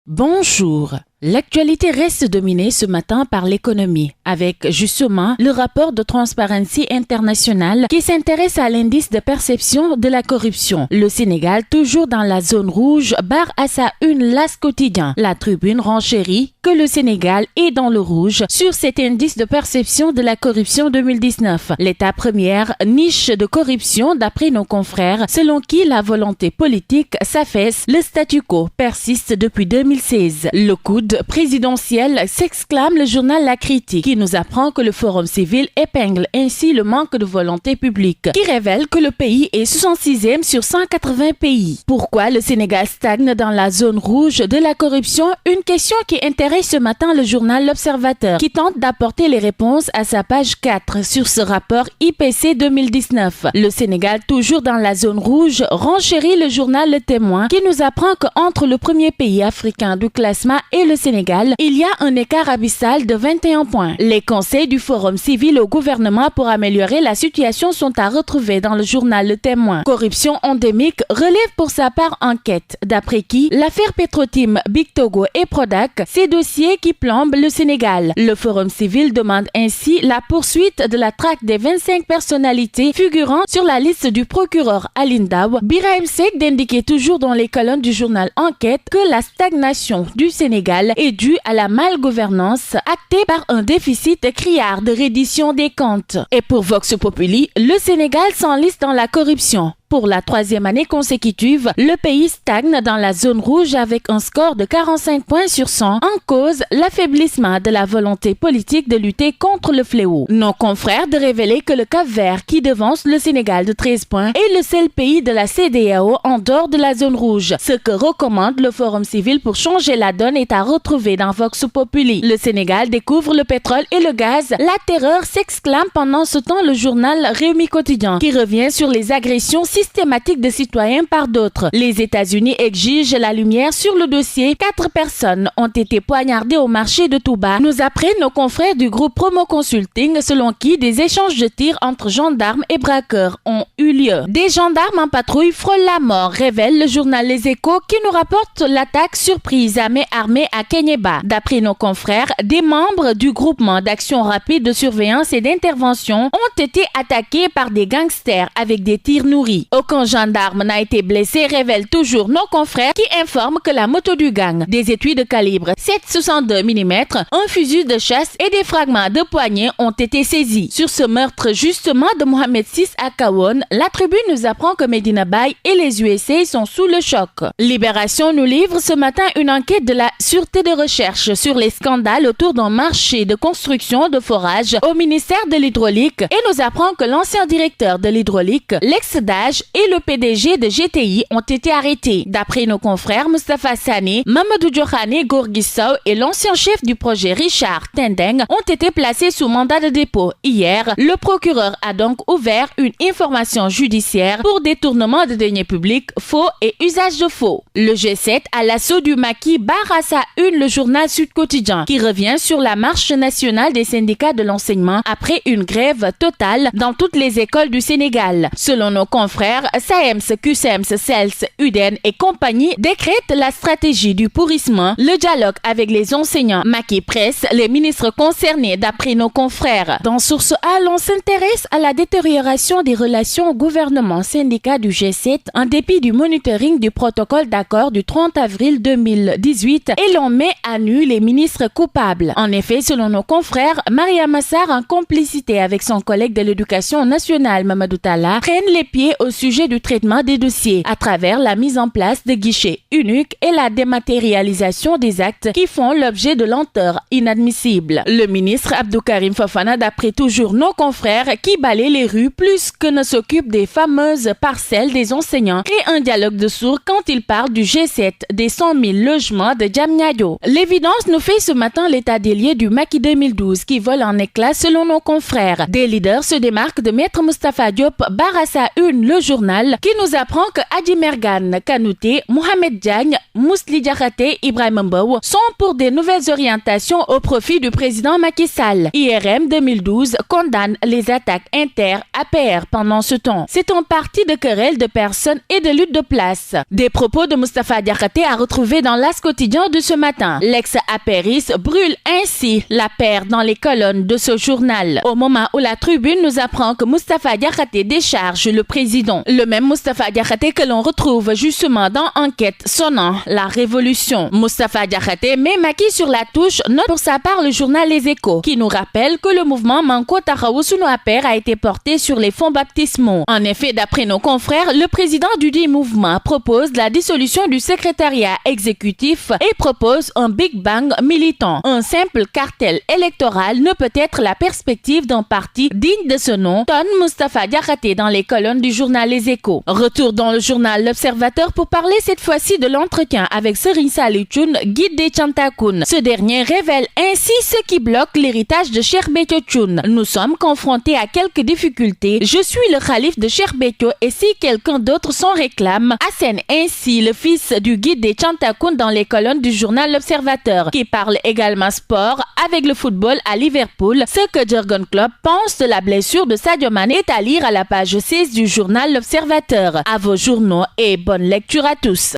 Bonjour. L'actualité reste dominée ce matin par l'économie, avec justement le rapport de Transparency International qui s'intéresse à l'indice de perception de la corruption. Le Sénégal, toujours dans la zone rouge, barre à sa une l'As quotidien. La Tribune renchérit que le Sénégal est dans le rouge sur cet indice de perception de la corruption 2019. L'état première niche de corruption d'après nos confrères, selon qui la volonté politique s'affaisse, le statu quo persiste depuis 2016. Le coude présidentiel s'exclame le journal La Critique, qui nous apprend que le Forum civil épingle ainsi le manque de volonté publique, qui révèle que le pays est 66e sur 180 pays. Pourquoi le Sénégal stagne dans la zone rouge de la corruption? Une question qui intéresse ce matin le journal L'Observateur, qui tente d'apporter les réponses à sa page 4 sur ce rapport IPC 2019. Le Sénégal, toujours dans la zone rouge, renchérit le journal Le Témoin, qui nous apprend qu'entre le premier pays africain du classement et le Sénégal, il y a un écart abyssal de 21 points. Les conseils du Forum civil au gouvernement pour améliorer la situation sont à retrouver dans le journal Le Témoin. Corruption endémique relève pour sa part enquête, d'après qui l'affaire Petrotim, Big Togo et Prodac, ces dossiers qui plombent le Sénégal. Le Forum civil demande ainsi la poursuite de la traque des 25 personnalités figurant sur la liste du procureur Aline Daw. Birahim Seck d'indiquer toujours dans les colonnes du journal Enquête que la stagnation du Sénégal est due à la malgouvernance actée par un déficit criard de reddition des comptes. Et pour Vox Populi, le Sénégal s'enlise dans la corruption. Pour la troisième année consécutive, le pays stagne dans la zone rouge avec un score de 45 points sur 100, en cause l'affaiblissement de la volonté politique de lutter contre le fléau. Nos confrères de révéler que le Cap-Vert, qui devance le Sénégal de 13 points, est le seul pays de la CEDEAO en dehors de la zone rouge. Ce que recommande le Forum civil pour changer la donne est à retrouver dans Vox Populi. Le Sénégal découvre le pétrole et le gaz. La terreur s'exclame pendant ce temps le journal Rewmi Quotidien, qui revient sur les agressions systématique de citoyens par d'autres. Les États-Unis exigent la lumière sur le dossier. 4 personnes ont été poignardées au marché de Touba, nous apprennent nos confrères du groupe Promo Consulting, selon qui des échanges de tirs entre gendarmes et braqueurs ont eu lieu. Des gendarmes en patrouille frôlent la mort, révèle le journal Les Échos, qui nous rapporte l'attaque surprise à main armée à Kenyeba. D'après nos confrères, des membres du groupement d'action rapide de surveillance et d'intervention ont été attaqués par des gangsters avec des tirs nourris. Aucun gendarme n'a été blessé, révèle toujours nos confrères, qui informent que la moto du gang, des étuis de calibre 7,62 mm, un fusil de chasse et des fragments de poignée ont été saisis. Sur ce meurtre justement de Mohamed VI à Kawon, la Tribune nous apprend que Medina Baye et les USA sont sous le choc. Libération nous livre ce matin une enquête de la Sûreté de recherche sur les scandales autour d'un marché de construction de forages au ministère de l'Hydraulique et nous apprend que l'ancien directeur de l'Hydraulique, l'ex-DAGE et le PDG de GTI ont été arrêtés. D'après nos confrères Moustapha Sané, Mamadou Diokhane Gorgui Sow et l'ancien chef du projet Richard Tendeng ont été placés sous mandat de dépôt. Hier, le procureur a donc ouvert une information judiciaire pour détournement de deniers publics, faux et usage de faux. Le G7 à l'assaut du maquis barre à sa une le journal Sud Quotidien, qui revient sur la marche nationale des syndicats de l'enseignement après une grève totale dans toutes les écoles du Sénégal. Selon nos confrères, SAEMS, QSEMS, CELS, UDEN et compagnie décrètent la stratégie du pourrissement, le dialogue avec les enseignants. Macky presse les ministres concernés d'après nos confrères. Dans Source A, l'on s'intéresse à la détérioration des relations gouvernement-syndicat du G7 en dépit du monitoring du protocole d'accord du 30 avril 2018 et l'on met à nu les ministres coupables. En effet, selon nos confrères, Mariama Massar, en complicité avec son collègue de l'éducation nationale Mamadou Talla, prennent les pieds au sujet du traitement des dossiers à travers la mise en place de guichets uniques et la dématérialisation des actes qui font l'objet de lenteurs inadmissibles. Le ministre Abdou Karim Fofana, d'après toujours nos confrères, qui balaie les rues plus que ne s'occupe des fameuses parcelles des enseignants, crée un dialogue de sourds quand il parle du G7 des 100 000 logements de Diamniadio. L'évidence nous fait ce matin l'état des lieux du Maquis 2012 qui vole en éclats selon nos confrères. Des leaders se démarquent de Maître Moustapha Diop, barre à sa une le journal qui nous apprend que Adji Mergane Kanouté, Mohamed Diagne, Mously Diakhaté, Ibrahima Mbow sont pour des nouvelles orientations au profit du président Macky Sall. IRM 2012 condamne les attaques inter-APR pendant ce temps. C'est un parti de querelle de personnes et de lutte de place. Des propos de Moustapha Diakhaté à retrouver dans l'As quotidien de ce matin. L'ex-apériste brûle ainsi la paire dans les colonnes de ce journal. Au moment où la tribune nous apprend que Moustapha Diakhaté décharge le président. Le même Moustapha Diakhaté que l'on retrouve justement dans Enquête sonnant la révolution. Moustapha Diakhaté met Macky sur la touche, note pour sa part le journal Les Échos, qui nous rappelle que le mouvement Manko Taxawu Sunu APR a été porté sur les fonds baptismaux. En effet, d'après nos confrères, le président du dit mouvement propose la dissolution du secrétariat exécutif et propose un Big Bang militant. Un simple cartel électoral ne peut être la perspective d'un parti digne de ce nom, tonne Moustapha Diakhaté dans les colonnes du journal Les Échos. Retour dans le journal L'Observateur pour parler cette fois-ci de l'entretien avec Serigne Saliou Thioune, guide des Thiantakoun. Ce dernier révèle ainsi ce qui bloque l'héritage de Cheikh Béthio Thioune. Nous sommes confrontés à quelques difficultés. Je suis le khalife de Cheikh Béthio et si quelqu'un d'autre s'en réclame, assène ainsi le fils du guide des Thiantakoun dans les colonnes du journal L'Observateur, qui parle également sport avec le football à Liverpool. Ce que Jürgen Klopp pense de la blessure de Sadio Mané est à lire à la page 16 du journal L'Observateur. À vos journaux et bonne lecture à tous.